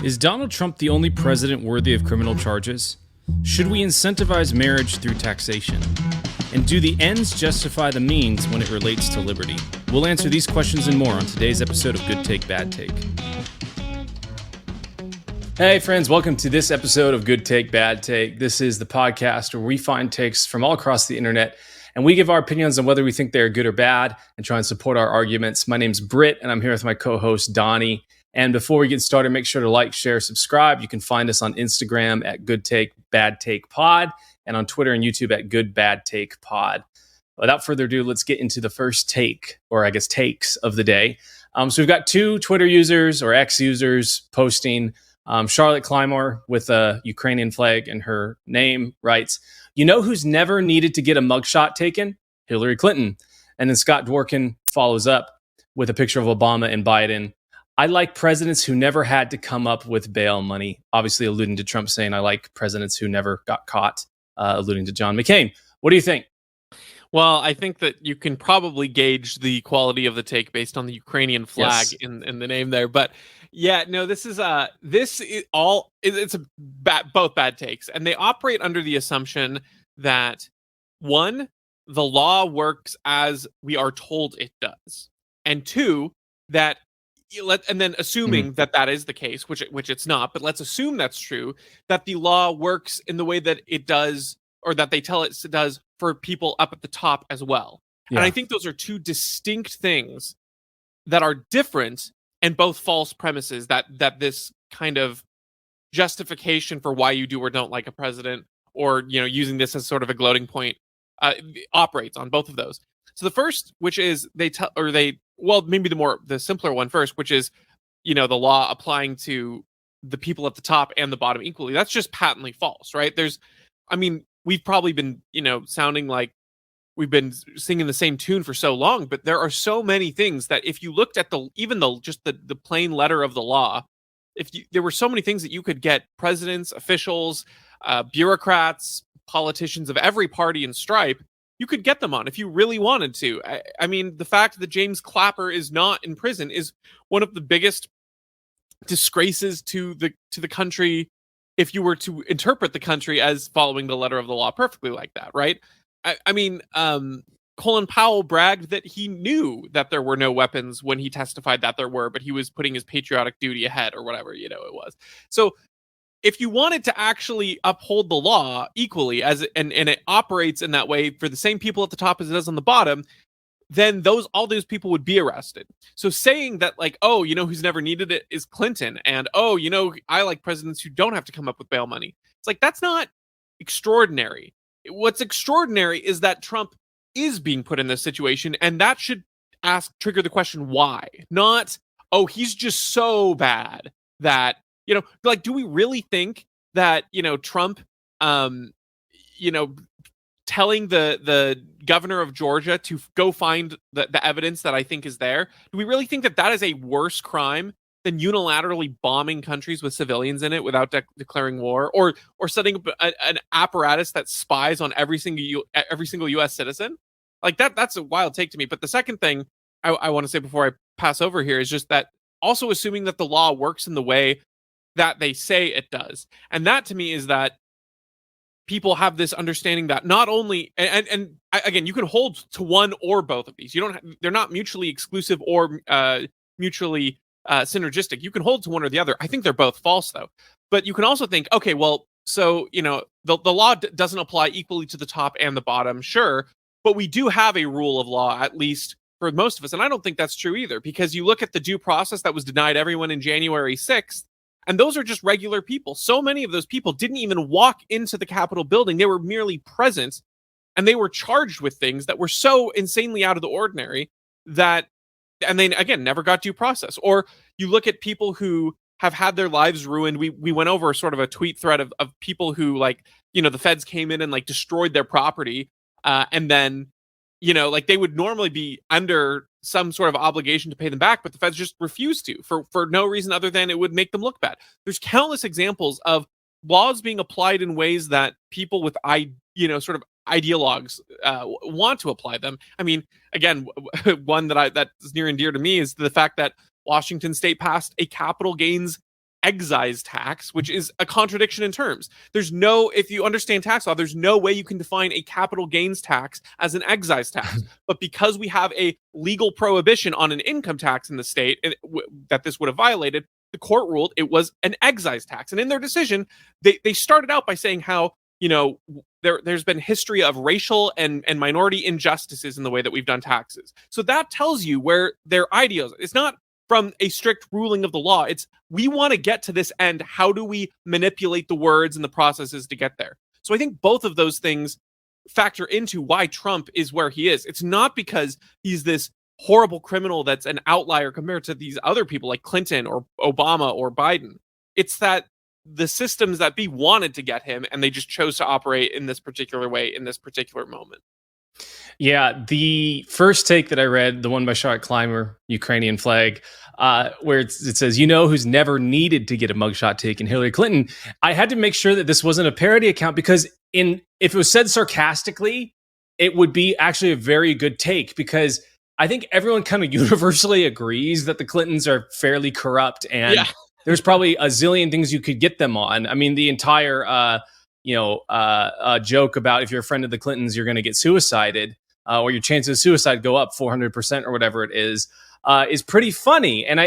Is Donald Trump the only president worthy of criminal charges? Should we incentivize marriage through taxation? And do the ends justify the means when it relates to liberty? We'll answer these questions and more on today's episode of Good Take, Bad Take. Hey friends, welcome to this episode of Good Take, Bad Take. This is the podcast where we find takes from all across the internet and we give our opinions on whether we think they're good or bad and try and support our arguments. My name's Britt and I'm here with my co-host Donnie. And before we get started, make sure to like, share, subscribe. You can find us on Instagram at Good Take, Bad Take Pod and on Twitter and YouTube at Good Bad Take Pod. Without further ado, let's get into the first take, or I guess takes of the day. So we've got two Twitter users or ex-users posting. Charlotte Clymore with a Ukrainian flag in her name writes, "You know who's never needed to get a mugshot taken? Hillary Clinton." And then Scott Dworkin follows up with a picture of Obama and Biden. "I like presidents who never had to come up with bail money." Obviously alluding to Trump saying, "I like presidents who never got caught," alluding to John McCain. What do you think? Well, I think that you can probably gauge the quality of the take based on the Ukrainian flag in the name there. But yeah, no, this is both bad takes, and they operate under the assumption that one, the law works as we are told it does, and two, that and then assuming that is the case, which it's not, but let's assume that's true, that the law works in the way that it does, or that they tell it does, for people up at the top as well. Yeah. And I think those are two distinct things that are different and both false premises that this kind of justification for why you do or don't like a president, or using this as sort of a gloating point, operates on both of those. So the first, which is maybe the simpler one first, which is the law applying to the people at the top and the bottom equally. That's just patently false, right? We've probably been, sounding like we've been singing the same tune for so long, but there are so many things that if you looked at the plain letter of the law, there were so many things that you could get presidents, officials, bureaucrats, politicians of every party and stripe, you could get them on if you really wanted to. I mean, the fact that James Clapper is not in prison is one of the biggest disgraces to the country, if you were to interpret the country as following the letter of the law perfectly like that, right? Colin Powell bragged that he knew that there were no weapons when he testified that there were, but he was putting his patriotic duty ahead, or whatever, it was. So if you wanted to actually uphold the law equally and it operates in that way for the same people at the top as it does on the bottom, then all those people would be arrested. So saying that, like, who's never needed it is Clinton, and I like presidents who don't have to come up with bail money. It's like, that's not extraordinary. What's extraordinary is that Trump is being put in this situation, and that should trigger the question why. Not, he's just so bad that, do we really think that, Trump, telling the governor of Georgia to go find the evidence that I think is there, do we really think that is a worse crime than unilaterally bombing countries with civilians in it without declaring war, or setting up an apparatus that spies on every single U.S. citizen? Like that's a wild take to me. But the second thing I want to say before I pass over here is just that also assuming that the law works in the way that they say it does. And that to me is that people have this understanding that not only, and again, you can hold to one or both of these. They're not mutually exclusive or mutually synergistic. You can hold to one or the other. I think they're both false, though. But you can also think, okay, well, so, the law doesn't apply equally to the top and the bottom, sure, but we do have a rule of law, at least for most of us. And I don't think that's true either, because you look at the due process that was denied everyone in January 6th, and those are just regular people. So many of those people didn't even walk into the Capitol building. They were merely present, and they were charged with things that were so insanely out of the ordinary and they, again, never got due process. Or you look at people who have had their lives ruined. We went over sort of a tweet thread of people who, the feds came in and destroyed their property. And then, they would normally be under some sort of obligation to pay them back, but the feds just refused to for no reason other than it would make them look bad. There's countless examples of laws being applied in ways that people with sort of ideologues want to apply them. I mean, again, one that is near and dear to me is the fact that Washington State passed a capital gains excise tax, which is a contradiction in terms. There's no, if you understand tax law, there's no way you can define a capital gains tax as an excise tax. But because we have a legal prohibition on an income tax in the state that this would have violated, the court ruled it was an excise tax. And in their decision, they started out by saying how, there's been history of racial and minority injustices in the way that we've done taxes. So that tells you where their ideas, it's not from a strict ruling of the law. It's, we want to get to this end. How do we manipulate the words and the processes to get there? So I think both of those things factor into why Trump is where he is. It's not because he's this horrible criminal that's an outlier compared to these other people like Clinton or Obama or Biden. It's that the systems that be wanted to get him, and they just chose to operate in this particular way in this particular moment. Yeah, the first take that I read, the one by Charlotte Clymer, Ukrainian flag, where it says, who's never needed to get a mugshot taken, Hillary Clinton. I had to make sure that this wasn't a parody account, because if it was said sarcastically, it would be actually a very good take, because I think everyone kind of universally agrees that the Clintons are fairly corrupt, and there's probably a zillion things you could get them on. I mean, the entire joke about if you're a friend of the Clintons, you're going to get suicided, or your chances of suicide go up 400% or whatever it is pretty funny. And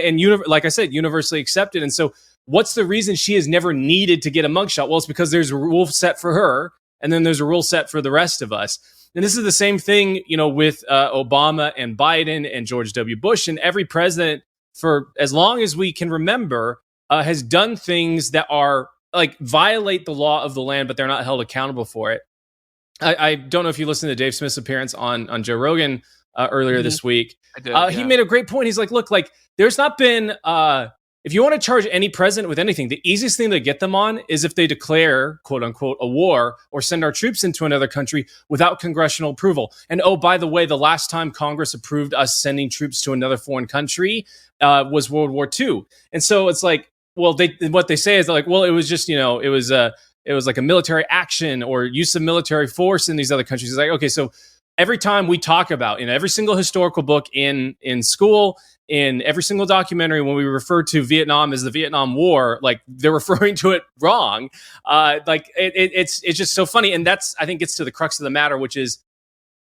like I said, universally accepted. And so what's the reason she has never needed to get a mugshot? Well, it's because there's a rule set for her, and then there's a rule set for the rest of us. And this is the same thing, with Obama and Biden and George W. Bush, and every president for as long as we can remember has done things that are like violate the law of the land, but they're not held accountable for it. I don't know if you listened to Dave Smith's appearance on Joe Rogan earlier this week. I did, He made a great point. He's like, look, like there's not been, if you want to charge any president with anything, the easiest thing to get them on is if they declare, quote unquote, a war or send our troops into another country without congressional approval. And oh, by the way, the last time Congress approved us sending troops to another foreign country was World War II. And so it's like, well, what they say is they're like, well, it was just, it was like a military action or use of military force in these other countries. It's like, okay, so every time we talk about in every single historical book in school, in every single documentary, when we refer to Vietnam as the Vietnam War, like they're referring to it wrong. It's just so funny. And that's, I think, gets to the crux of the matter, which is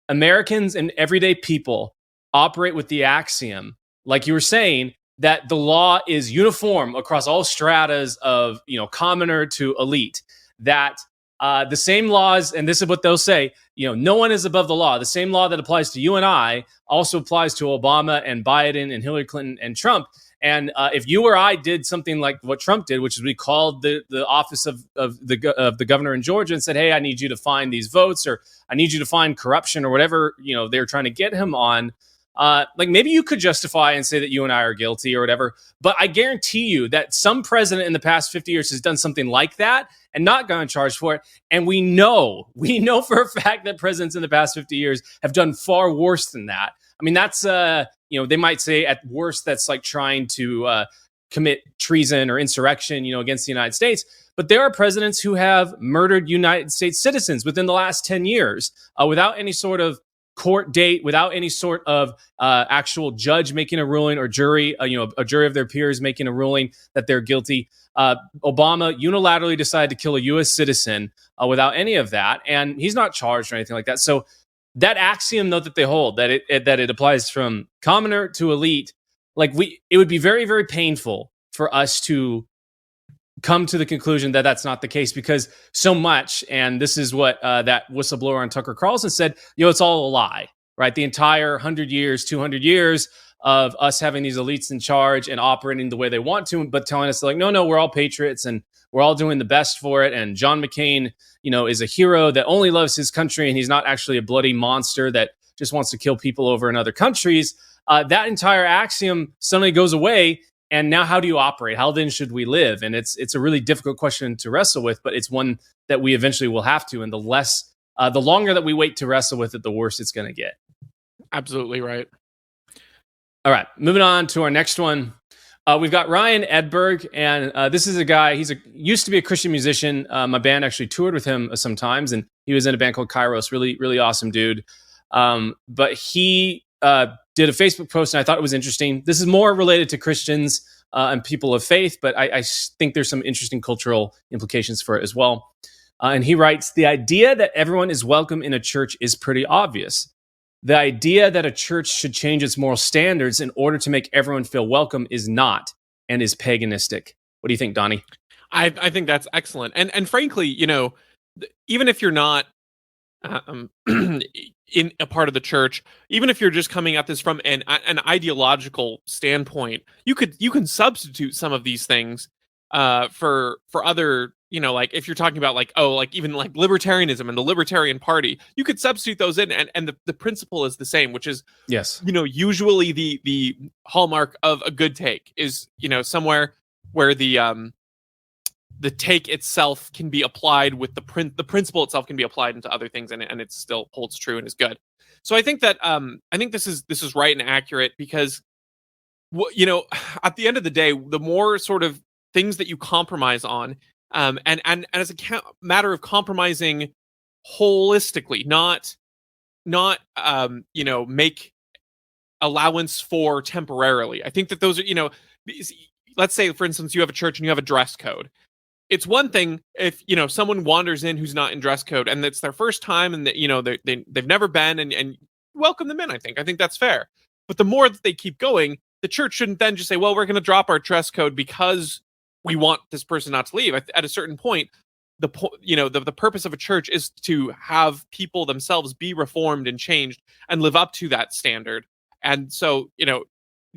Americans and everyday people operate with the axiom, like you were saying, that the law is uniform across all stratas of, commoner to elite, that the same laws, and this is what they'll say, no one is above the law. The same law that applies to you and I also applies to Obama and Biden and Hillary Clinton and Trump. And if you or I did something like what Trump did, which is we called the office of the governor in Georgia and said, hey, I need you to find these votes, or I need you to find corruption or whatever, they're trying to get him on. Like maybe you could justify and say that you and I are guilty or whatever, but I guarantee you that some president in the past 50 years has done something like that and not gotten charged for it. And we know for a fact that presidents in the past 50 years have done far worse than that. I mean, that's, they might say at worst, that's like trying to commit treason or insurrection, against the United States. But there are presidents who have murdered United States citizens within the last 10 years without any sort of court date, without any sort of actual judge making a ruling or jury, a jury of their peers making a ruling that they're guilty. Obama unilaterally decided to kill a U.S. citizen without any of that, and he's not charged or anything like that. So that axiom, though, that they hold, that it applies from commoner to elite, it would be very, very painful for us to come to the conclusion that that's not the case, because so much, and this is what that whistleblower on Tucker Carlson said, it's all a lie, right? The entire 100 years, 200 years of us having these elites in charge and operating the way they want to, but telling us like, no, we're all patriots and we're all doing the best for it. And John McCain, is a hero that only loves his country, and he's not actually a bloody monster that just wants to kill people over in other countries. That entire axiom suddenly goes away. And now how do you operate? How then should we live? And it's a really difficult question to wrestle with, but it's one that we eventually will have to. And the longer that we wait to wrestle with it, the worse it's going to get. Absolutely right. All right, moving on to our next one. We've got Ryan Edberg, and this is a guy, used to be a Christian musician. My band actually toured with him sometimes, and he was in a band called Kairos, really, really awesome dude. But he did a Facebook post, and I thought it was interesting. This is more related to Christians and people of faith, but I think there's some interesting cultural implications for it as well. And he writes, the idea that everyone is welcome in a church is pretty obvious. The idea that a church should change its moral standards in order to make everyone feel welcome is not, and is paganistic. What do you think, Donnie? I think that's excellent. And frankly, even if you're not in a part of the church, even if you're just coming at this from an ideological standpoint, you can substitute some of these things for other, like if you're talking about even like libertarianism and the Libertarian Party, you could substitute those in, and the principle is the same, which is, yes, usually the hallmark of a good take is, somewhere where the take itself can be applied with the principle itself can be applied into other things, and it still holds true and is good. So I think that this is right and accurate, because at the end of the day, the more sort of things that you compromise on, and as a matter of compromising holistically, not make allowance for temporarily. I think that those are, let's say, for instance, you have a church and you have a dress code. It's one thing if someone wanders in who's not in dress code and it's their first time, and they've never been, and welcome them in. I think that's fair. But the more that they keep going, the church shouldn't then just say, well, we're going to drop our dress code because we want this person not to leave. At a certain point, the purpose of a church is to have people themselves be reformed and changed and live up to that standard. And so,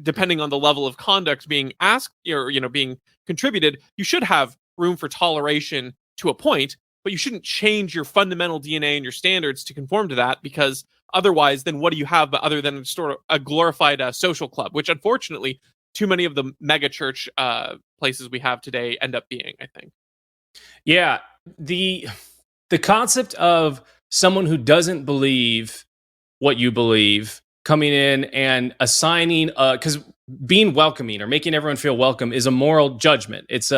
depending on the level of conduct being asked or being contributed, you should have room for toleration to a point, but you shouldn't change your fundamental DNA and your standards to conform to that, because otherwise, then what do you have but other than sort of a glorified social club, which unfortunately too many of the mega church places we have today end up being, I think. Yeah, the concept of someone who doesn't believe what you believe coming in and assigning, because being welcoming or making everyone feel welcome is a moral judgment. There's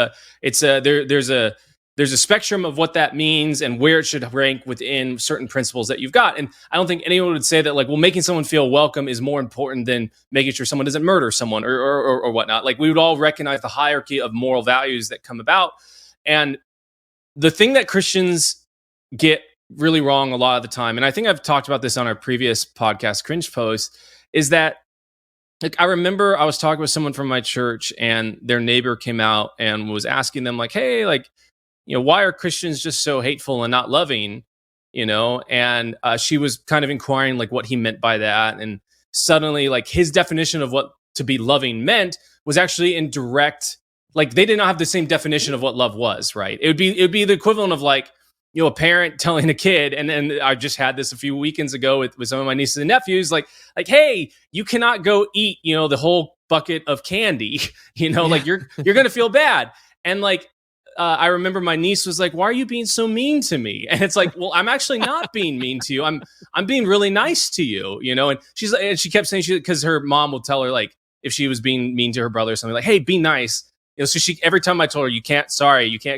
a spectrum of what that means and where it should rank within certain principles that you've got. And I don't think anyone would say that, like, well, making someone feel welcome is more important than making sure someone doesn't murder someone or whatnot. Like, we would all recognize the hierarchy of moral values that come about. And the thing that Christians get really wrong a lot of the time, and I think I've talked about this on our previous podcast, Cringe Post, is that, like, I remember I was talking with someone from my church and their neighbor came out and was asking them, like, hey, like, why are Christians just so hateful and not loving, and she was kind of inquiring, like, what he meant by that. And suddenly, like, his definition of what to be loving meant was actually in direct, like, they did not have the same definition of what love was, right? It would be the equivalent of, like, a parent telling a kid, and I just had this a few weekends ago with some of my nieces and nephews, like, hey, you cannot go eat, the whole bucket of candy, like, you're going to feel bad. And, like, I remember my niece was like, why are you being so mean to me? And it's like, well, I'm actually not being mean to you. I'm being really nice to you, and she kept saying, because her mom will tell her, like, if she was being mean to her brother or something, like, hey, be nice. So she, every time I told her, you can't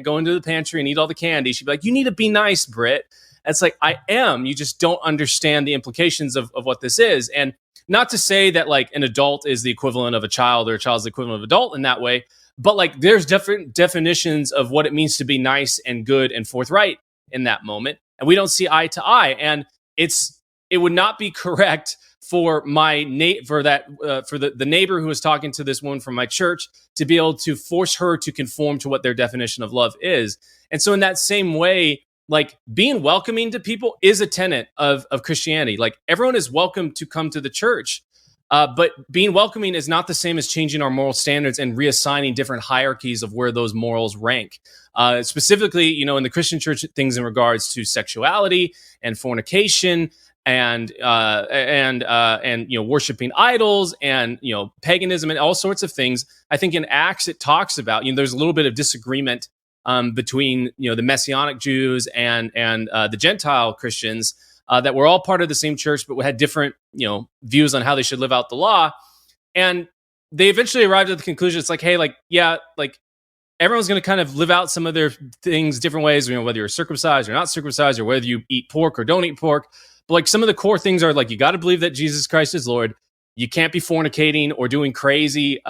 go into the pantry and eat all the candy, she'd be like, you need to be nice, Britt. And it's like, I am. You just don't understand the implications of what this is. And not to say that, like, an adult is the equivalent of a child or a child's the equivalent of adult in that way, but, like, there's different definitions of what it means to be nice and good and forthright in that moment. And we don't see eye to eye. And it would not be correct for the neighbor who was talking to this woman from my church to be able to force her to conform to what their definition of love is. And so in that same way, like, being welcoming to people is a tenet of Christianity. Like, everyone is welcome to come to the church, but being welcoming is not the same as changing our moral standards and reassigning different hierarchies of where those morals rank. Specifically, in the Christian church, things in regards to sexuality and fornication and worshiping idols and paganism and all sorts of things. I think in Acts it talks about, there's a little bit of disagreement between the Messianic Jews and the Gentile Christians that were all part of the same church, but had different views on how they should live out the law. And they eventually arrived at the conclusion, it's like, hey, like, yeah, like, everyone's going to kind of live out some of their things different ways, whether you're circumcised or not circumcised, or whether you eat pork or don't eat pork. But, like, some of the core things are, like, you got to believe that Jesus Christ is Lord. You can't be fornicating or doing crazy,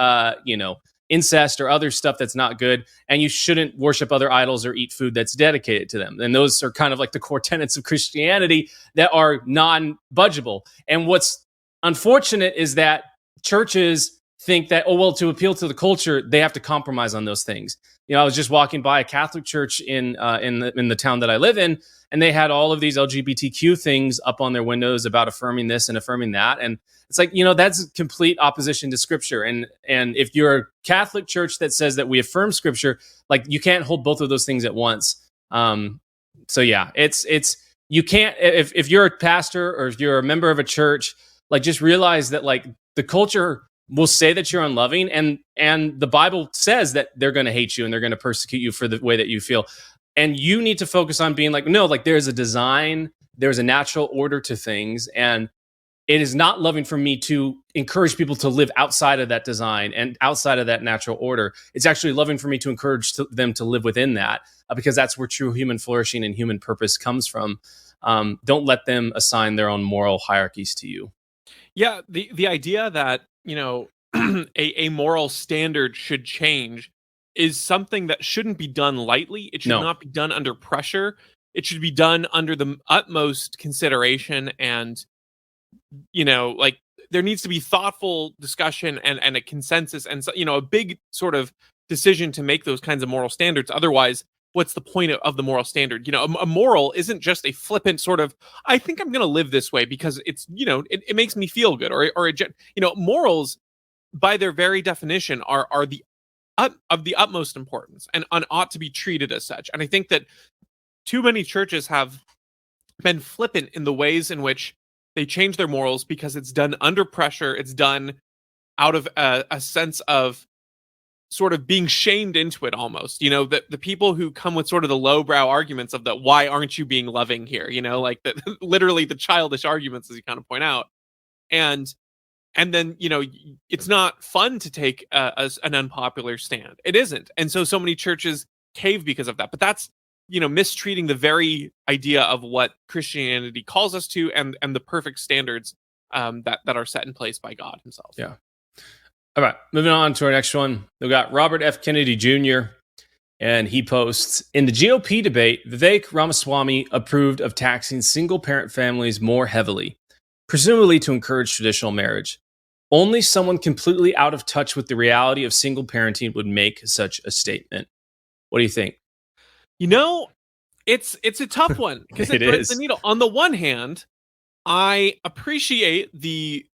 incest or other stuff that's not good, and you shouldn't worship other idols or eat food that's dedicated to them. And those are kind of like the core tenets of Christianity that are non-budgeable. And what's unfortunate is that churches think that, oh, well, to appeal to the culture, they have to compromise on those things. I was just walking by a Catholic church in the town that I live in, and they had all of these LGBTQ things up on their windows about affirming this and affirming that. And it's like, that's complete opposition to Scripture. And if you're a Catholic church that says that we affirm Scripture, like, you can't hold both of those things at once. So yeah, it's you can't, if you're a pastor or if you're a member of a church, like, just realize that, like, the culture will say that you're unloving, and the Bible says that they're going to hate you and they're going to persecute you for the way that you feel. And you need to focus on being like, no, like, there's a design, there's a natural order to things, and it is not loving for me to encourage people to live outside of that design and outside of that natural order. It's actually loving for me to encourage them to live within that, because that's where true human flourishing and human purpose comes from. Don't let them assign their own moral hierarchies to you. Yeah, the idea that, a moral standard should change is something that shouldn't be done lightly. It should not be done under pressure. It should be done under the utmost consideration, and like, there needs to be thoughtful discussion and a consensus, and so, a big sort of decision to make those kinds of moral standards. Otherwise, what's the point of the moral standard? A moral isn't just a flippant sort of, I think I'm going to live this way because it's, it makes me feel good, or morals, by their very definition, are of the utmost importance and ought to be treated as such. And I think that too many churches have been flippant in the ways in which they change their morals because it's done under pressure. It's done out of a sense of sort of being shamed into it almost. The people who come with sort of the lowbrow arguments of the, why aren't you being loving here? Like, literally the childish arguments, as you kind of point out. And then, it's not fun to take an unpopular stand. It isn't. And so many churches cave because of that. But that's, mistreating the very idea of what Christianity calls us to, and the perfect standards that are set in place by God himself. Yeah. All right. Moving on to our next one. We've got Robert F. Kennedy Jr., and he posts, in the GOP debate, Vivek Ramaswamy approved of taxing single-parent families more heavily, presumably to encourage traditional marriage. Only someone completely out of touch with the reality of single parenting would make such a statement. What do you think? It's a tough one, because it threads the needle. On the one hand, I appreciate the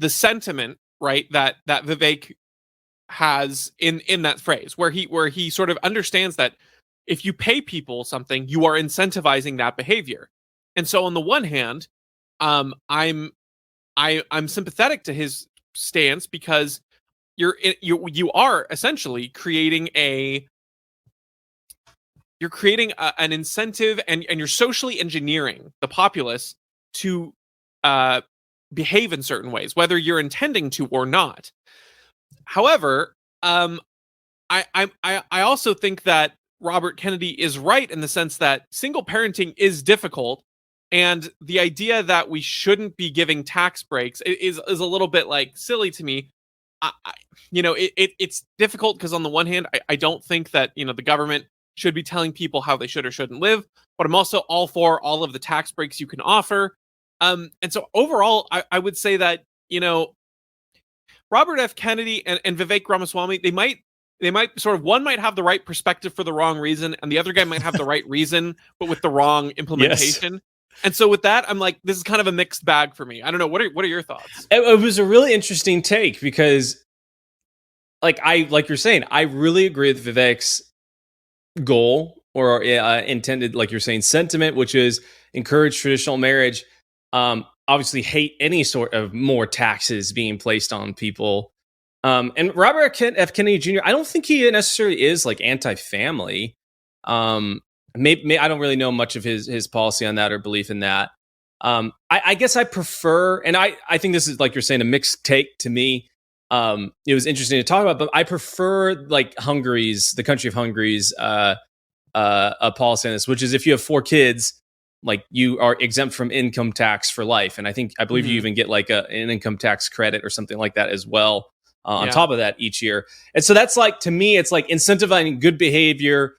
sentiment, right, that Vivek has in that phrase, where he sort of understands that if you pay people something, you are incentivizing that behavior. And so on the one hand, I'm sympathetic to his stance, because you are essentially creating an incentive, and you're socially engineering the populace to behave in certain ways, whether you're intending to or not. However, I also think that Robert Kennedy is right in the sense that single parenting is difficult. And the idea that we shouldn't be giving tax breaks is a little bit, like, silly to me. It's difficult because on the one hand, I don't think that, the government should be telling people how they should or shouldn't live, but I'm also all for all of the tax breaks you can offer. And so overall, I would say that, Robert F. Kennedy and Vivek Ramaswamy, they might sort of, one might have the right perspective for the wrong reason, and the other guy might have the right reason, but with the wrong implementation. Yes. And so with that, I'm like, this is kind of a mixed bag for me. I don't know. What are your thoughts? It was a really interesting take, because, like you're saying, I really agree with Vivek's goal, or intended, like you're saying, sentiment, which is encourage traditional marriage. Obviously hate any sort of more taxes being placed on people. And Robert F. Kennedy Jr., I don't think he necessarily is, like, anti-family. Maybe I don't really know much of his policy on that or belief in that. I guess I prefer, and I think this is, like you're saying, a mixed take to me. It was interesting to talk about, but I prefer, like, the country of Hungary's a policy on this, which is if you have 4 kids, like, you are exempt from income tax for life. And I believe you even get, like, an income tax credit or something like that as well. on top of that each year. And so that's like, to me, it's like incentivizing good behavior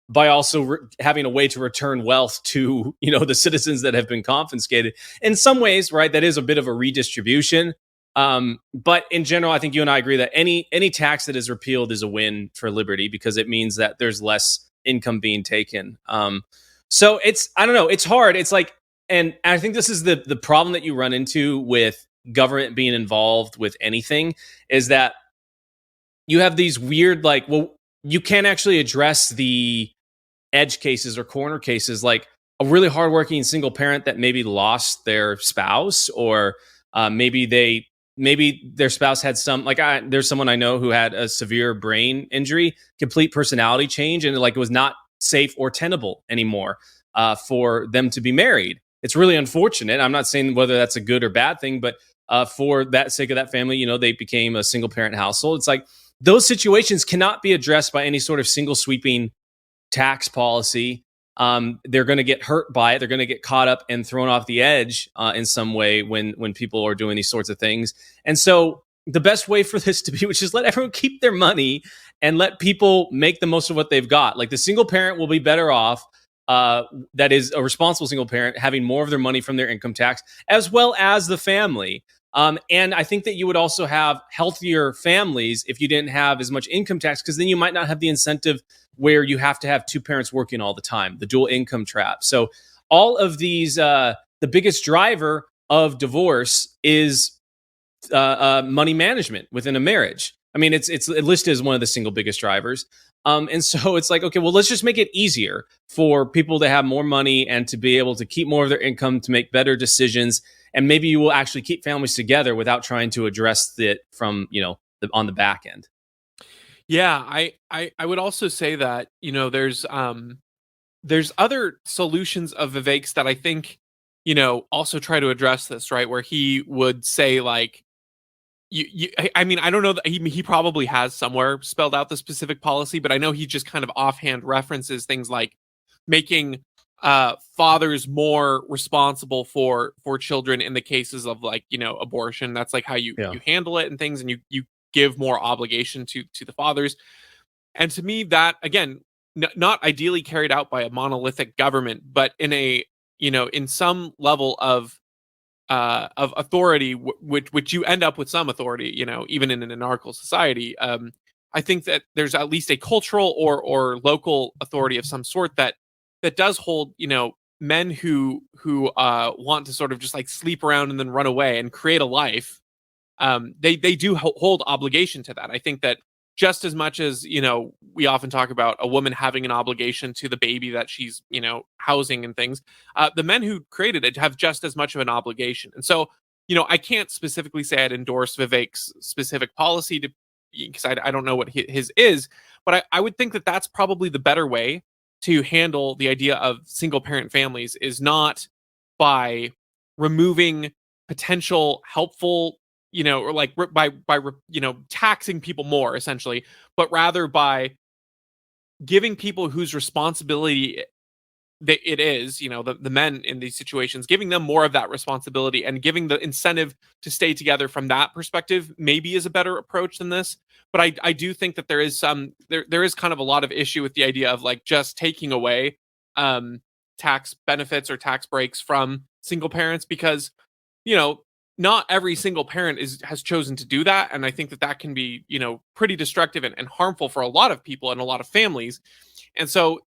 by also having a way to return wealth to, the citizens that have been confiscated. In some ways, right, that is a bit of a redistribution. But in general, I think you and I agree that any tax that is repealed is a win for liberty, because it means that there's less income being taken. So I don't know, it's hard. It's like, and I think this is the problem that you run into with government being involved with anything, is that you have these weird, like, well, you can't actually address the edge cases or corner cases, like a really hardworking single parent that maybe lost their spouse, or maybe their spouse had some, like, there's someone I know who had a severe brain injury, complete personality change, and like it was not safe or tenable anymore for them to be married. It's really unfortunate. I'm not saying whether that's a good or bad thing, but for that sake of that family, they became a single parent household. It's like those situations cannot be addressed by any sort of single sweeping tax policy. They're going to get hurt by it. They're going to get caught up and thrown off the edge in some way when people are doing these sorts of things. And so the best way for this to be, which is let everyone keep their money and let people make the most of what they've got. Like the single parent will be better off. That is a responsible single parent having more of their money from their income tax, as well as the family. And I think that you would also have healthier families if you didn't have as much income tax, because then you might not have the incentive where you have to have two parents working all the time, the dual income trap. So all of these, the biggest driver of divorce is money management within a marriage. I mean, it's listed as one of the single biggest drivers. And so it's like, okay, well, let's just make it easier for people to have more money and to be able to keep more of their income, to make better decisions. And maybe you will actually keep families together without trying to address it from, on the back end. Yeah, I would also say that, there's other solutions of Vivek's that I think, also try to address this, right? Where he would say, like, I mean, I don't know that he probably has somewhere spelled out the specific policy, but I know he just kind of offhand references things like making fathers more responsible for children in the cases of, like, abortion. That's like how you handle it and things, and you give more obligation to the fathers. And to me, that, again, not ideally carried out by a monolithic government, but in a, in some level of authority, which you end up with some authority, even in an anarchical society. I think that there's at least a cultural or local authority of some sort that does hold, men who want to sort of just like sleep around and then run away and create a life. They do hold obligation to that. I think that just as much as, we often talk about a woman having an obligation to the baby that she's, housing and things, the men who created it have just as much of an obligation. And so, I can't specifically say I'd endorse Vivek's specific policy because I don't know what his is, but I would think that that's probably the better way to handle the idea of single parent families, is not by removing potential helpful, or like by taxing people more, essentially, but rather by giving people whose responsibility it is, the men in these situations, giving them more of that responsibility and giving the incentive to stay together from that perspective, maybe is a better approach than this. But I do think that there is kind of a lot of issue with the idea of, like, just taking away tax benefits or tax breaks from single parents, because, not every single parent has chosen to do that. And I think that can be, pretty destructive and harmful for a lot of people and a lot of families. And so,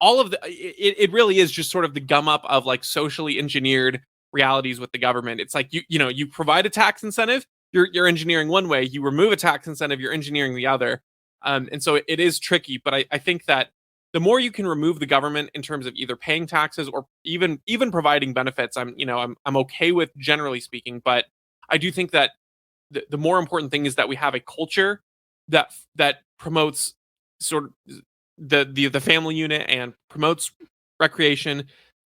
all of it really is just sort of the gum up of, like, socially engineered realities with the government. It's like, you provide a tax incentive, you're engineering one way, you remove a tax incentive, you're engineering the other. And so it is tricky, but I think that the more you can remove the government in terms of either paying taxes or even providing benefits, I'm okay with, generally speaking. But I do think that the more important thing is that we have a culture that promotes sort of the family unit and promotes recreation.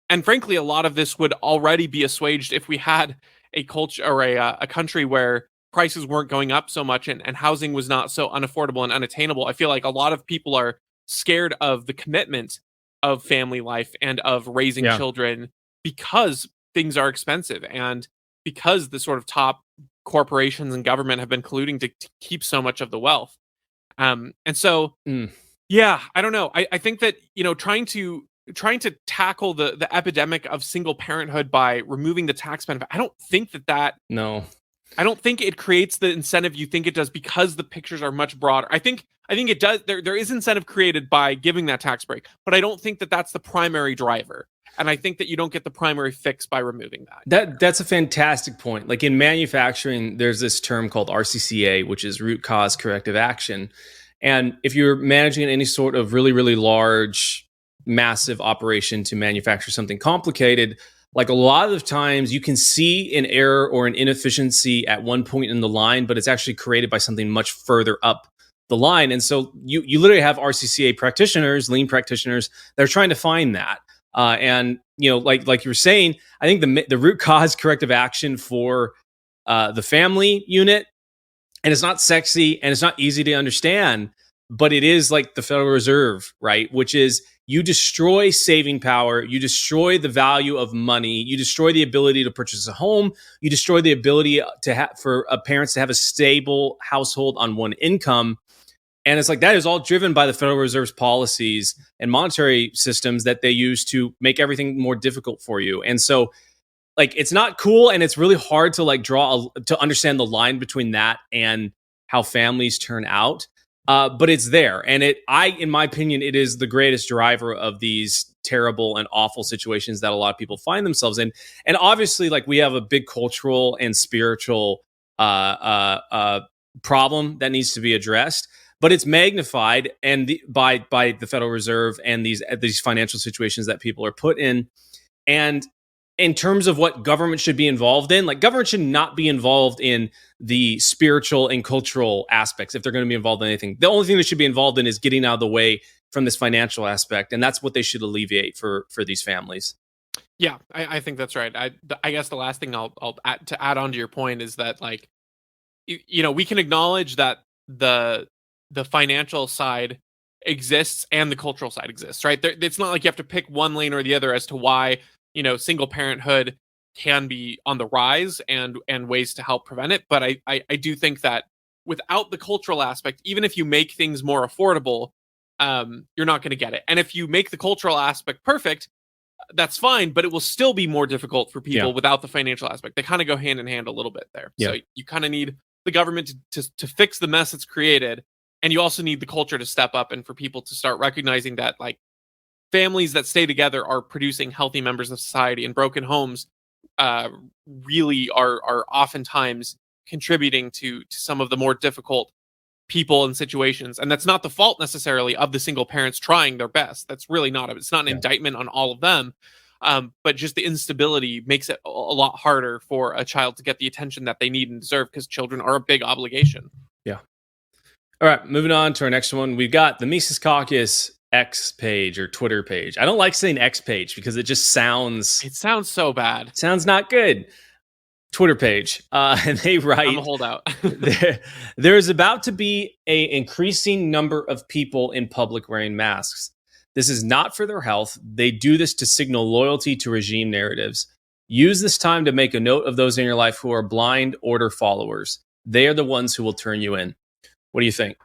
And frankly, a lot of this would already be assuaged if we had a culture or a country where prices weren't going up so much and housing was not so unaffordable and unattainable. I feel like a lot of people are scared of the commitment of family life and of raising children because things are expensive and because the sort of top corporations and government have been colluding to keep so much of the wealth. And so, Mm. yeah, I don't know. I think that, trying to tackle the epidemic of single parenthood by removing the tax benefit, I don't think that No. I don't think it creates the incentive you think it does, because the pictures are much broader. I think it does. There is incentive created by giving that tax break, but I don't think that that's the primary driver. And I think that you don't get the primary fix by removing that. That's a fantastic point. Like in manufacturing, there's this term called RCCA, which is root cause corrective action. And if you're managing any sort of really, really large, massive operation to manufacture something complicated, like a lot of times you can see an error or an inefficiency at one point in the line, but it's actually created by something much further up the line. And so you literally have RCCA practitioners, lean practitioners, that are trying to find that. And like you were saying, I think the root cause corrective action for the family unit, and it's not sexy and it's not easy to understand, but it is like the Federal Reserve, right? Which is, you destroy saving power, you destroy the value of money, you destroy the ability to purchase a home, you destroy the ability for parents to have a stable household on one income. And it's like, that is all driven by the Federal Reserve's policies and monetary systems that they use to make everything more difficult for you. And so, like, it's not cool, and it's really hard to like to understand the line between that and how families turn out. But it's there, and in my opinion, it is the greatest driver of these terrible and awful situations that a lot of people find themselves in. And obviously, like, we have a big cultural and spiritual problem that needs to be addressed. But it's magnified by the Federal Reserve and these financial situations that people are put in. And in terms of what government should be involved in, like, government should not be involved in the spiritual and cultural aspects if they're going to be involved in anything. The only thing they should be involved in is getting out of the way from this financial aspect, and that's what they should alleviate for these families. Yeah, I think that's right. I guess the last thing I'll add on to your point is that, like, we can acknowledge that the financial side exists and the cultural side exists, right? It's not like you have to pick one lane or the other as to why, single parenthood can be on the rise and ways to help prevent it. But I do think that without the cultural aspect, even if you make things more affordable, you're not going to get it. And if you make the cultural aspect perfect, that's fine, but it will still be more difficult for people without the financial aspect. They kind of go hand in hand a little bit there. Yeah. So you kind of need the government to fix the mess it's created. And you also need the culture to step up and for people to start recognizing that, like, families that stay together are producing healthy members of society, and broken homes really are oftentimes contributing to some of the more difficult people and situations. And that's not the fault necessarily of the single parents trying their best. That's really not. It's not an indictment on all of them. But just the instability makes it a lot harder for a child to get the attention that they need and deserve, because children are a big obligation. Yeah. All right, moving on to our next one. We've got the Mises Caucus X page or Twitter page. I don't like saying X page because it just sounds... It sounds so bad. Sounds not good. Twitter page. And they write... I'm a holdout. there is about to be an increasing number of people in public wearing masks. This is not for their health. They do this to signal loyalty to regime narratives. Use this time to make a note of those in your life who are blind order followers. They are the ones who will turn you in. What do you think?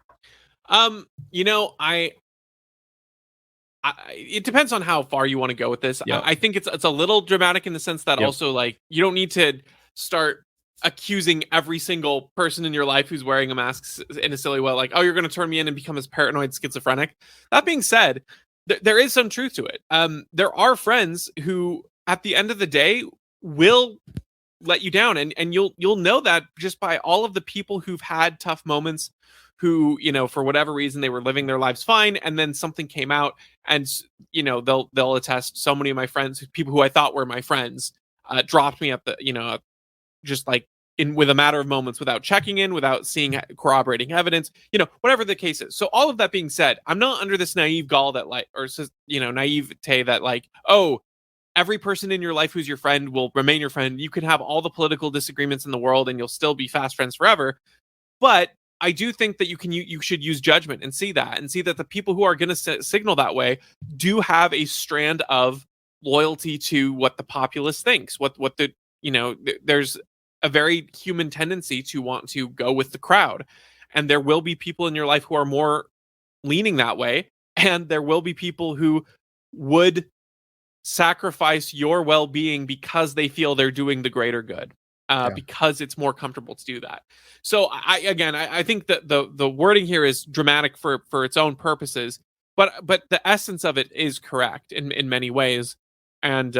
It depends on how far you want to go with this. Yeah. I think it's a little dramatic in the sense that also, like, you don't need to start accusing every single person in your life who's wearing a mask in a silly way, like, oh, you're going to turn me in and become this paranoid schizophrenic. That being said, there is some truth to it. There are friends who, at the end of the day, will let you down, and you'll know that just by all of the people who've had tough moments, who, for whatever reason, they were living their lives fine, and then something came out, and they'll attest. So many of my friends, people who I thought were my friends, dropped me at the just like with a matter of moments, without checking in, without seeing corroborating evidence, whatever the case is. So all of that being said, I'm not under this naive gall that, like, or naivete that, like, oh, every person in your life who's your friend will remain your friend. You can have all the political disagreements in the world and you'll still be fast friends forever. But I do think that you should use judgment and see that the people who are going to signal that way do have a strand of loyalty to what the populace thinks, what the there's a very human tendency to want to go with the crowd. And there will be people in your life who are more leaning that way. And there will be people who would sacrifice your well-being because they feel they're doing the greater good, because it's more comfortable to do that. So I think that the wording here is dramatic for its own purposes, but the essence of it is correct in many ways. And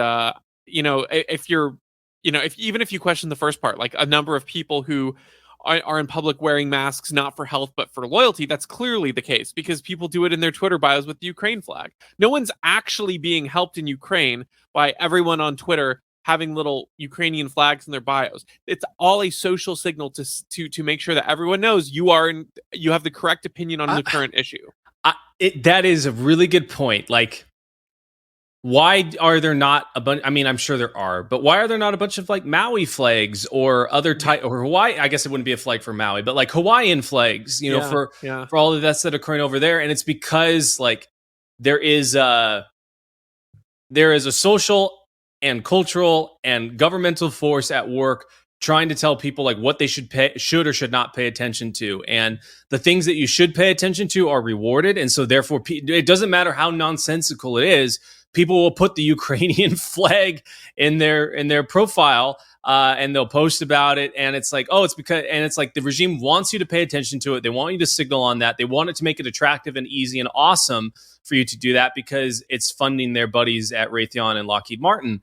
if you're, even if you question the first part, like a number of people who are in public wearing masks not for health but for loyalty, that's clearly the case because people do it in their Twitter bios with the Ukraine flag. No one's actually being helped in Ukraine by everyone on Twitter having little Ukrainian flags in their bios. It's all a social signal to make sure that everyone knows you have the correct opinion on the current issue. That is a really good point. Like, why are there not a bunch? I mean, I'm sure there are, but why are there not a bunch of like Maui flags or other type or Hawaii? I guess it wouldn't be a flag for Maui, but like Hawaiian flags, for all of that's that occurring over there. And it's because like there is a social and cultural and governmental force at work trying to tell people like what they should or should not pay attention to. And the things that you should pay attention to are rewarded. And so therefore it doesn't matter how nonsensical it is. People will put the Ukrainian flag in their profile and they'll post about it. And it's like, it's like the regime wants you to pay attention to it. They want you to signal on that. They want it to make it attractive and easy and awesome for you to do that because it's funding their buddies at Raytheon and Lockheed Martin.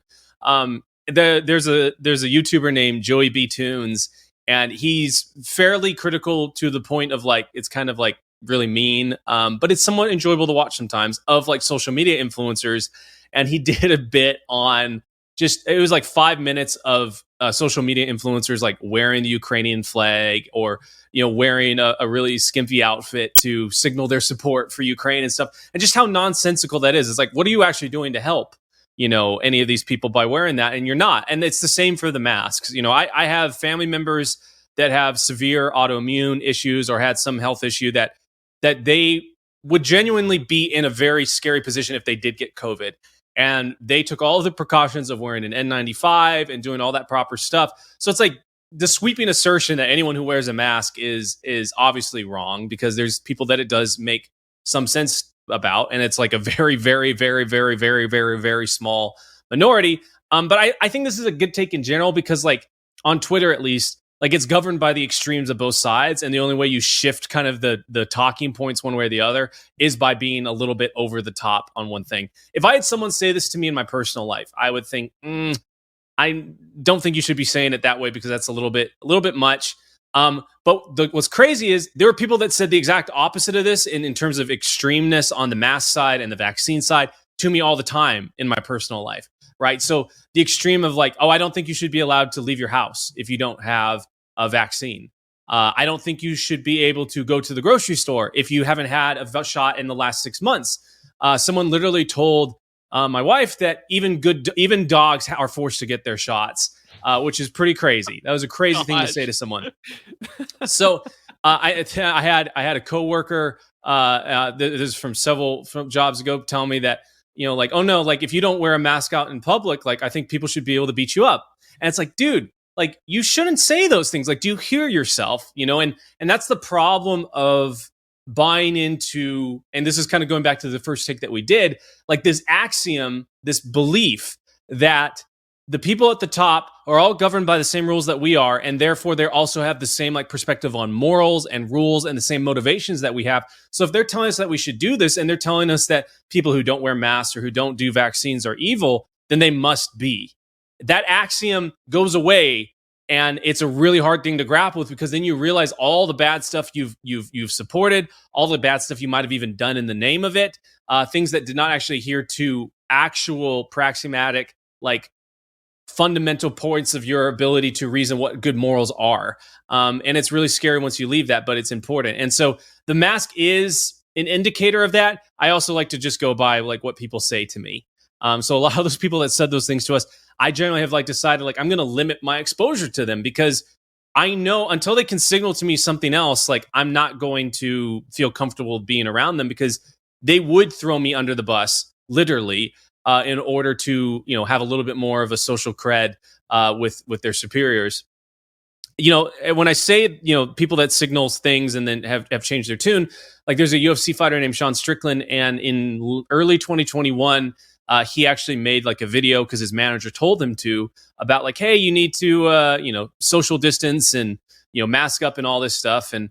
There's a YouTuber named Joey B. Tunes, and he's fairly critical to the point of like, it's kind of like really mean, but it's somewhat enjoyable to watch sometimes of like social media influencers. And he did a bit on it was like 5 minutes of social media influencers like wearing the Ukrainian flag or, wearing a really skimpy outfit to signal their support for Ukraine and stuff. And just how nonsensical that is. It's like, what are you actually doing to help, any of these people by wearing that? And you're not. And it's the same for the masks. I have family members that have severe autoimmune issues or had some health issue that they would genuinely be in a very scary position if they did get COVID. And they took all of the precautions of wearing an N95 and doing all that proper stuff. So it's like the sweeping assertion that anyone who wears a mask is obviously wrong because there's people that it does make some sense about. And it's like a very, very, very, very, very, very, very small minority. But I think this is a good take in general because like on Twitter, at least, like it's governed by the extremes of both sides. And the only way you shift kind of the talking points one way or the other is by being a little bit over the top on one thing. If I had someone say this to me in my personal life, I would think, I don't think you should be saying it that way because that's a little bit much. But what's crazy is there were people that said the exact opposite of this in terms of extremeness on the mask side and the vaccine side to me all the time in my personal life. Right. So the extreme of like, I don't think you should be allowed to leave your house if you don't have a vaccine. I don't think you should be able to go to the grocery store if you haven't had a shot in the last 6 months. Someone literally told my wife that even dogs are forced to get their shots, which is pretty crazy. That was a crazy thing to say to someone. So I had a coworker this is from several jobs ago telling me that, like, oh no, like if you don't wear a mask out in public, like I think people should be able to beat you up. And it's like, dude, like you shouldn't say those things. Like, do you hear yourself? And that's the problem of buying into, and this is kind of going back to the first take that we did, like this axiom, this belief that the people at the top are all governed by the same rules that we are, and therefore they also have the same like perspective on morals and rules and the same motivations that we have. So if they're telling us that we should do this and they're telling us that people who don't wear masks or who don't do vaccines are evil, then they must be. That axiom goes away, and it's a really hard thing to grapple with because then you realize all the bad stuff you've supported, all the bad stuff you might have even done in the name of it, things that did not actually adhere to actual praxiomatic like fundamental points of your ability to reason what good morals are. And it's really scary once you leave that, but it's important. And so the mask is an indicator of that. I also like to just go by like what people say to me. So a lot of those people that said those things to us, I generally have like decided like I'm going to limit my exposure to them because I know until they can signal to me something else, like I'm not going to feel comfortable being around them because they would throw me under the bus, literally, in order to, have a little bit more of a social cred with their superiors. when I say, people that signals things and then have changed their tune, like there's a UFC fighter named Sean Strickland, and in early 2021, he actually made like a video because his manager told him to, about like, hey, you need to, social distance and, mask up and all this stuff. And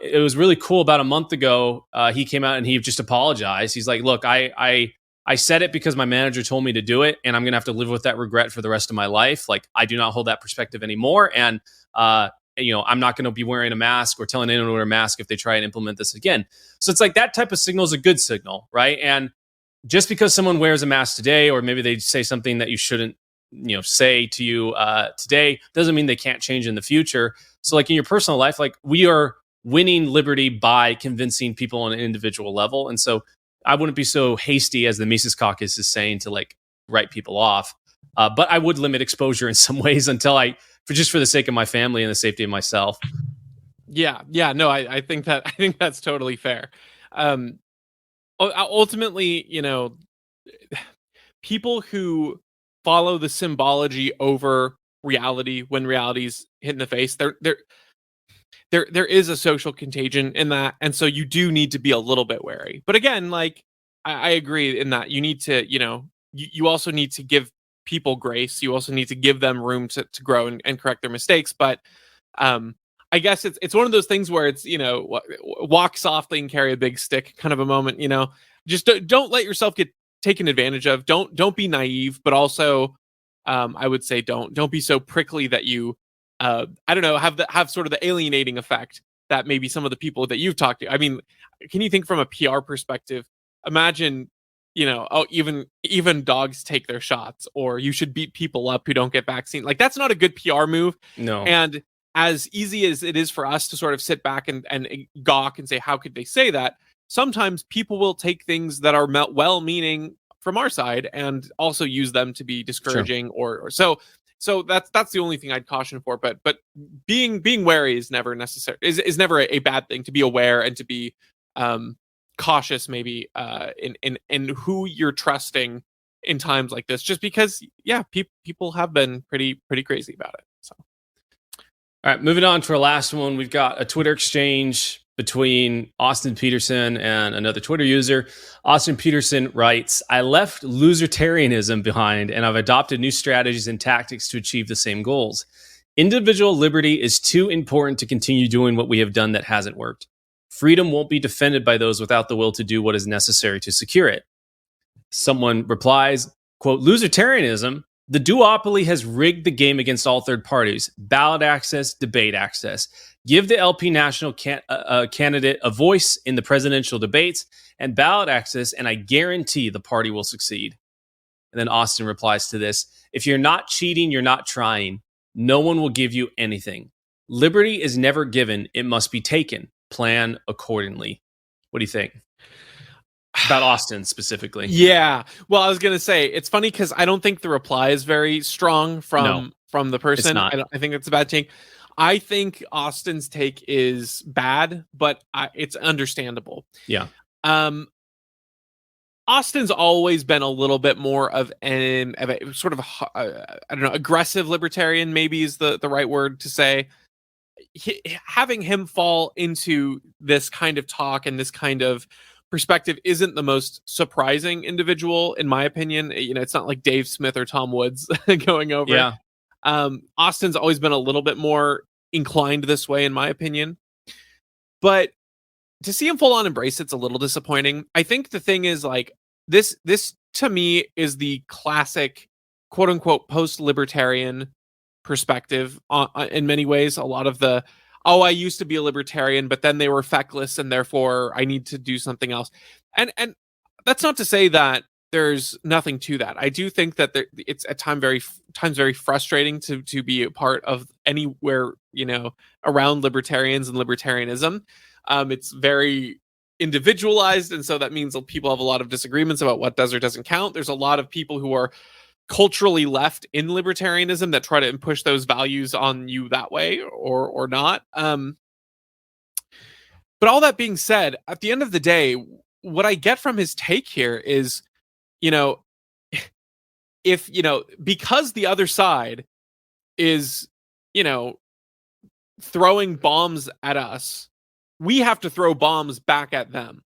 it was really cool. About a month ago, he came out and he just apologized. He's like, look, I said it because my manager told me to do it, and I'm going to have to live with that regret for the rest of my life. Like, I do not hold that perspective anymore. And, I'm not going to be wearing a mask or telling anyone to wear a mask if they try and implement this again. So it's like that type of signal is a good signal, right? And just because someone wears a mask today, or maybe they say something that you shouldn't, say to you today, doesn't mean they can't change in the future. So like in your personal life, like we are winning liberty by convincing people on an individual level. And so I wouldn't be so hasty as the Mises Caucus is saying to like write people off. But I would limit exposure in some ways until for the sake of my family and the safety of myself. Yeah. No, I think that's totally fair. Ultimately, people who follow the symbology over reality when reality's hit in the face, there is a social contagion in that, and so you do need to be a little bit wary. But again, like I agree in that you need to, you also need to give people grace. You also need to give them room to grow and correct their mistakes. But I guess it's one of those things where it's, walk softly and carry a big stick kind of a moment. Just don't let yourself get taken advantage of. Don't be naive, but also I would say don't be so prickly that you I don't know, have sort of the alienating effect that maybe some of the people that you've talked to. I mean, can you think from a PR perspective? Imagine, even dogs take their shots, or you should beat people up who don't get vaccine. Like that's not a good PR move. No. And as easy as it is for us to sort of sit back and gawk and say, how could they say that? Sometimes people will take things that are well-meaning from our side and also use them to be discouraging. Sure. or so that's the only thing I'd caution for. But being wary is never necessary. Is never a bad thing. To be aware and to be cautious, maybe in who you're trusting in times like this. Just because, people have been pretty crazy about it. So, all right, moving on to our last one, we've got a Twitter exchange between Austin Peterson and another Twitter user. Austin Peterson writes, I left losertarianism behind and I've adopted new strategies and tactics to achieve the same goals. Individual liberty is too important to continue doing what we have done that hasn't worked. Freedom won't be defended by those without the will to do what is necessary to secure it. Someone replies, quote, losertarianism, the duopoly has rigged the game against all third parties. Ballot access, debate access. Give the LP national candidate a voice in the presidential debates and ballot access, and I guarantee the party will succeed. And then Austin replies to this, if you're not cheating, you're not trying. No one will give you anything. Liberty is never given. It must be taken. Plan accordingly. What do you think? About Austin specifically. Yeah. Well, I was going to say, it's funny because I don't think the reply is very strong from the person. I think it's a bad take. I think Austin's take is bad, but it's understandable. Yeah. Austin's always been a little bit more of a sort of, I don't know, aggressive libertarian, maybe is the right word to say. Having him fall into this kind of talk and this kind of perspective isn't the most surprising individual, in my opinion. It's not like Dave Smith or Tom Woods going over. Yeah. Austin's always been a little bit more inclined this way, in my opinion. But to see him full on embrace it's a little disappointing. I think the thing is, like, this to me is the classic quote unquote post-libertarian perspective in many ways. A lot of the, I used to be a libertarian, but then they were feckless and therefore I need to do something else. And that's not to say that there's nothing to that. I do think that it's at times very frustrating to be a part of anywhere, around libertarians and libertarianism. It's very individualized, and so that means people have a lot of disagreements about what does or doesn't count. There's a lot of people who are culturally left in libertarianism that try to push those values on you that way or not. But all that being said, at the end of the day, what I get from his take here is, if, because the other side is, throwing bombs at us, we have to throw bombs back at them.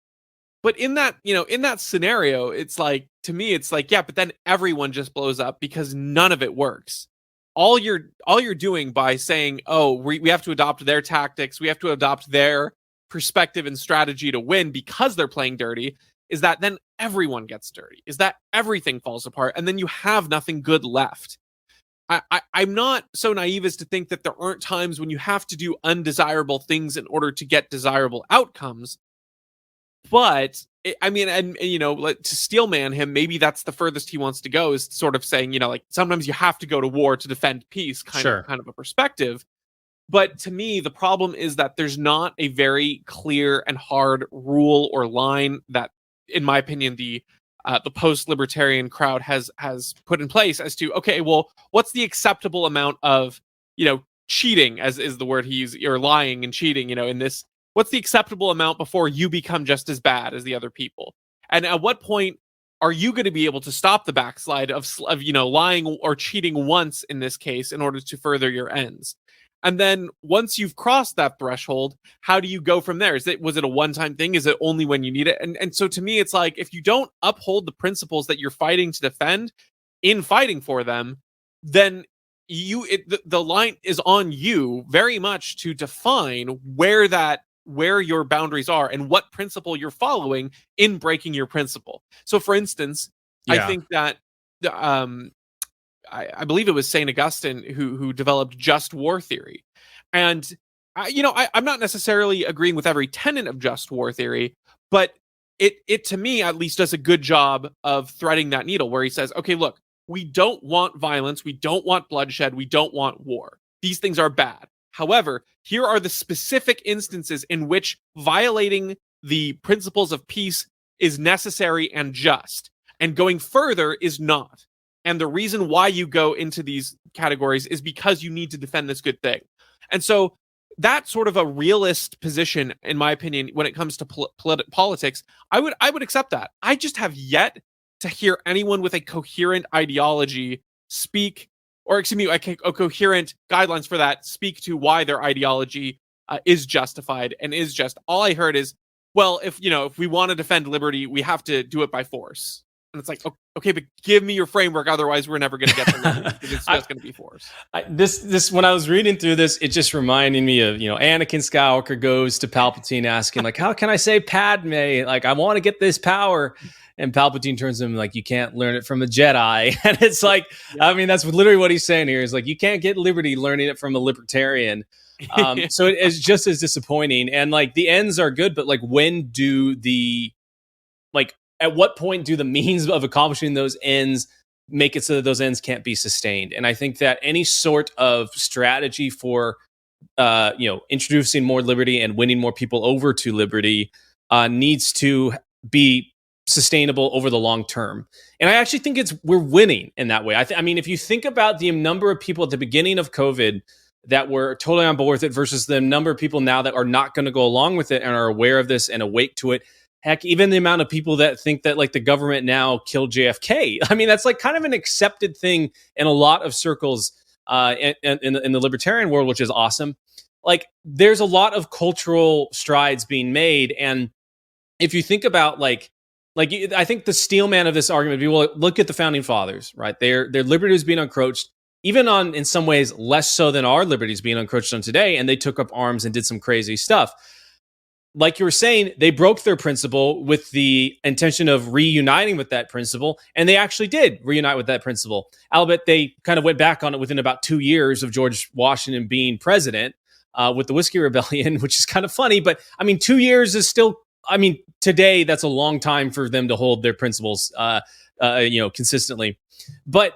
But in that, in that scenario, it's like, to me, it's like, yeah, but then everyone just blows up because none of it works. All you're doing by saying, oh, we have to adopt their tactics, we have to adopt their perspective and strategy to win because they're playing dirty, is that then everyone gets dirty, is that everything falls apart, and then you have nothing good left. I'm not so naive as to think that there aren't times when you have to do undesirable things in order to get desirable outcomes. But I mean, and like, to steelman him, maybe that's the furthest he wants to go, is sort of saying, like, sometimes you have to go to war to defend peace, kind of a perspective. But to me, the problem is that there's not a very clear and hard rule or line that, in my opinion, the post-libertarian crowd has put in place as to, okay, well, what's the acceptable amount of, cheating, as is the word he used, or lying and cheating, in this. What's the acceptable amount before you become just as bad as the other people? And at what point are you going to be able to stop the backslide of lying or cheating once in this case in order to further your ends? And then once you've crossed that threshold, how do you go from there? Was it a one-time thing? Is it only when you need it? And so to me, it's like, if you don't uphold the principles that you're fighting to defend in fighting for them, then the line is on you very much to define where your boundaries are and what principle you're following in breaking your principle. So, for instance, I think that I believe it was St. Augustine who developed just war theory. And, I'm not necessarily agreeing with every tenet of just war theory, but it to me at least does a good job of threading that needle, where he says, okay, look, we don't want violence, we don't want bloodshed, we don't want war. These things are bad. However, here are the specific instances in which violating the principles of peace is necessary and just, and going further is not. And the reason why you go into these categories is because you need to defend this good thing. And so that's sort of a realist position, in my opinion, when it comes to politics. I would accept that. I just have yet to hear anyone with a coherent ideology speak, or excuse me, a coherent guidelines for that speak to why their ideology is justified and is just. All I heard is, well, if we want to defend liberty, we have to do it by force. And it's like, okay, but give me your framework, otherwise we're never going to get to liberty, because it's just going to be force. This when I was reading through this, it just reminded me of, Anakin Skywalker goes to Palpatine asking, like, how can I say Padme? Like, I want to get this power. And Palpatine turns to him like, you can't learn it from a Jedi. And it's like, I mean, that's literally what he's saying here, is like, you can't get liberty learning it from a libertarian. So it is just as disappointing. And like, the ends are good, but like, at what point do the means of accomplishing those ends make it so that those ends can't be sustained? And I think that any sort of strategy for, introducing more liberty and winning more people over to liberty needs to be sustainable over the long term. And I actually think we're winning in that way. I mean, if you think about the number of people at the beginning of COVID that were totally on board with it versus the number of people now that are not going to go along with it and are aware of this and awake to it. Heck, even the amount of people that think that like the government now killed JFK. I mean, that's like kind of an accepted thing in a lot of circles in the libertarian world, which is awesome. Like, there's a lot of cultural strides being made. And if you think about I think the steelman of this argument would be, well, look at the founding fathers, right? Their liberty was being encroached, even on, in some ways, less so than our liberties being encroached on today. And they took up arms and did some crazy stuff. Like you were saying, they broke their principle with the intention of reuniting with that principle. And they actually did reunite with that principle. Albeit they kind of went back on it within about 2 years of George Washington being president with the Whiskey Rebellion, which is kind of funny. But I mean, 2 years is still, I mean, today, that's a long time for them to hold their principles, consistently. But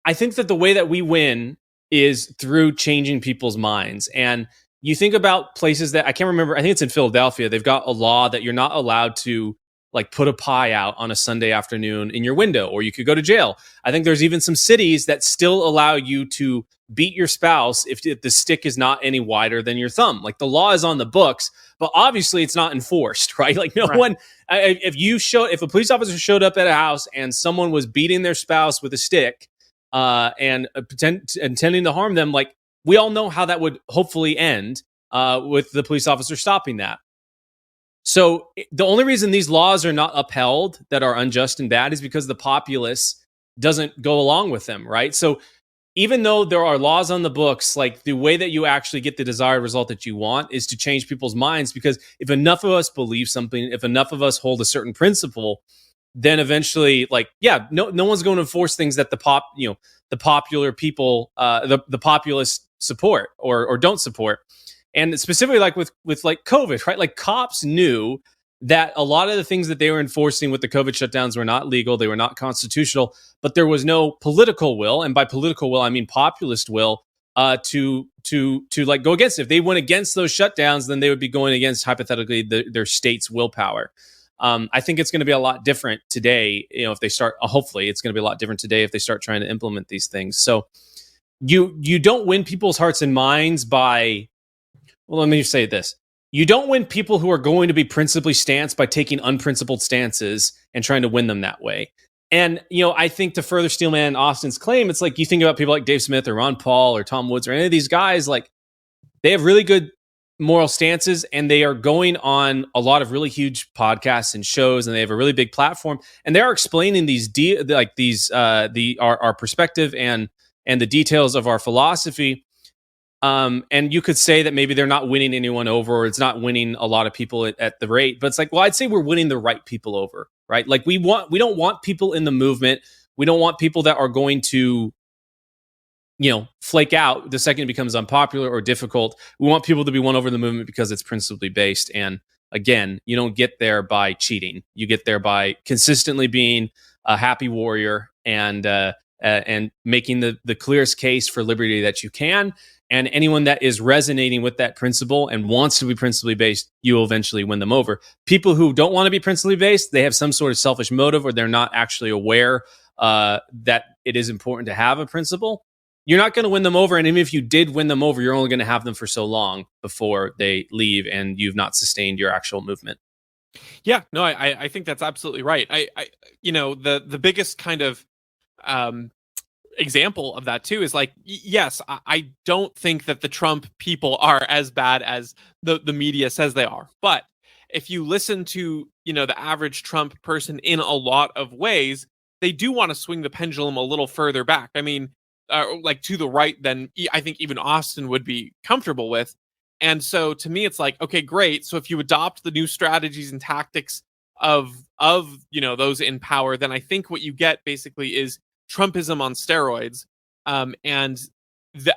I think that the way that we win is through changing people's minds. And you think about places that, I can't remember, I think it's in Philadelphia, they've got a law that you're not allowed to like put a pie out on a Sunday afternoon in your window, or you could go to jail. I think there's even some cities that still allow you to beat your spouse if the stick is not any wider than your thumb. Like, the law is on the books, but obviously it's not enforced, right? Like, no one, if a police officer showed up at a house and someone was beating their spouse with a stick and intending to harm them, like, we all know how that would hopefully end with the police officer stopping that. So the only reason these laws are not upheld that are unjust and bad is because the populace doesn't go along with them, right? So even though there are laws on the books, like the way that you actually get the desired result that you want is to change people's minds. Because if enough of us believe something, if enough of us hold a certain principle, then eventually, like, yeah, no one's going to enforce things that the popular people, the populace support or don't support. And specifically, like with like COVID, right? Like cops knew that a lot of the things that they were enforcing with the COVID shutdowns were not legal, they were not constitutional, but there was no political will, and by political will I mean populist will, to like go against it. If they went against those shutdowns, then they would be going against hypothetically their state's willpower. I think it's going to be a lot different today. If they start, hopefully, it's going to be a lot different today if they start trying to implement these things. So you don't win people's hearts and minds by. Well, let me just say this. You don't win people who are going to be principally stance by taking unprincipled stances and trying to win them that way. And, I think to further Steelman Austin's claim, it's like you think about people like Dave Smith or Ron Paul or Tom Woods or any of these guys, like they have really good moral stances and they are going on a lot of really huge podcasts and shows and they have a really big platform and they are explaining our perspective and the details of our philosophy. And you could say that maybe they're not winning anyone over, or it's not winning a lot of people at the rate, but it's like, well, I'd say we're winning the right people over, right? Like we don't want people in the movement. We don't want people that are going to, flake out the second it becomes unpopular or difficult. We want people to be won over in the movement because it's principally based. And again, you don't get there by cheating. You get there by consistently being a happy warrior and making the clearest case for liberty that you can. And anyone that is resonating with that principle and wants to be principally based, you will eventually win them over. People who don't want to be principally based, they have some sort of selfish motive or they're not actually aware that it is important to have a principle. You're not going to win them over. And even if you did win them over, you're only going to have them for so long before they leave and you've not sustained your actual movement. Yeah, no, I think that's absolutely right. The biggest kind of example of that too is like, yes, I don't think that the Trump people are as bad as the media says they are. But if you listen to, the average Trump person in a lot of ways, they do want to swing the pendulum a little further back. I mean, like to the right than I think even Austin would be comfortable with. And so to me, it's like, okay, great. So if you adopt the new strategies and tactics of those in power, then I think what you get basically is Trumpism on steroids. And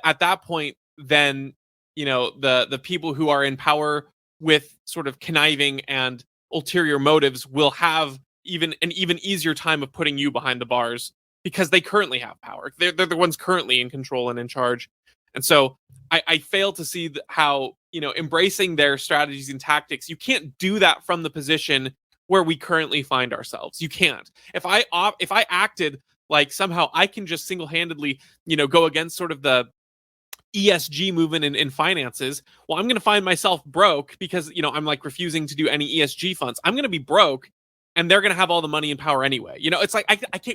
at that point, then, the people who are in power with sort of conniving and ulterior motives will have an even easier time of putting you behind the bars because they currently have power. They're the ones currently in control and in charge. And so I fail to see how, embracing their strategies and tactics, you can't do that from the position where we currently find ourselves. You can't. If I acted like somehow I can just single-handedly, go against sort of the ESG movement in finances, well, I'm going to find myself broke because, I'm like refusing to do any ESG funds. I'm going to be broke and they're going to have all the money and power anyway. It's like,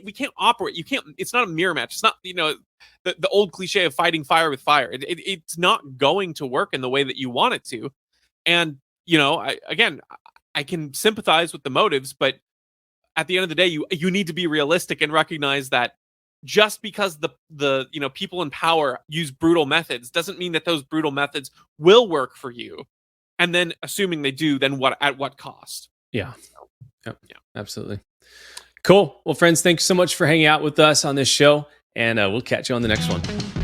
we can't operate. You can't, it's not a mirror match. It's not, the old cliche of fighting fire with fire. It's not going to work in the way that you want it to. And, I can sympathize with the motives, but at the end of the day, you need to be realistic and recognize that just because the people in power use brutal methods doesn't mean that those brutal methods will work for you. And then assuming they do, then at what cost? Yeah. Yep. Yeah, absolutely. Cool. Well, friends, thanks so much for hanging out with us on this show, and we'll catch you on the next one.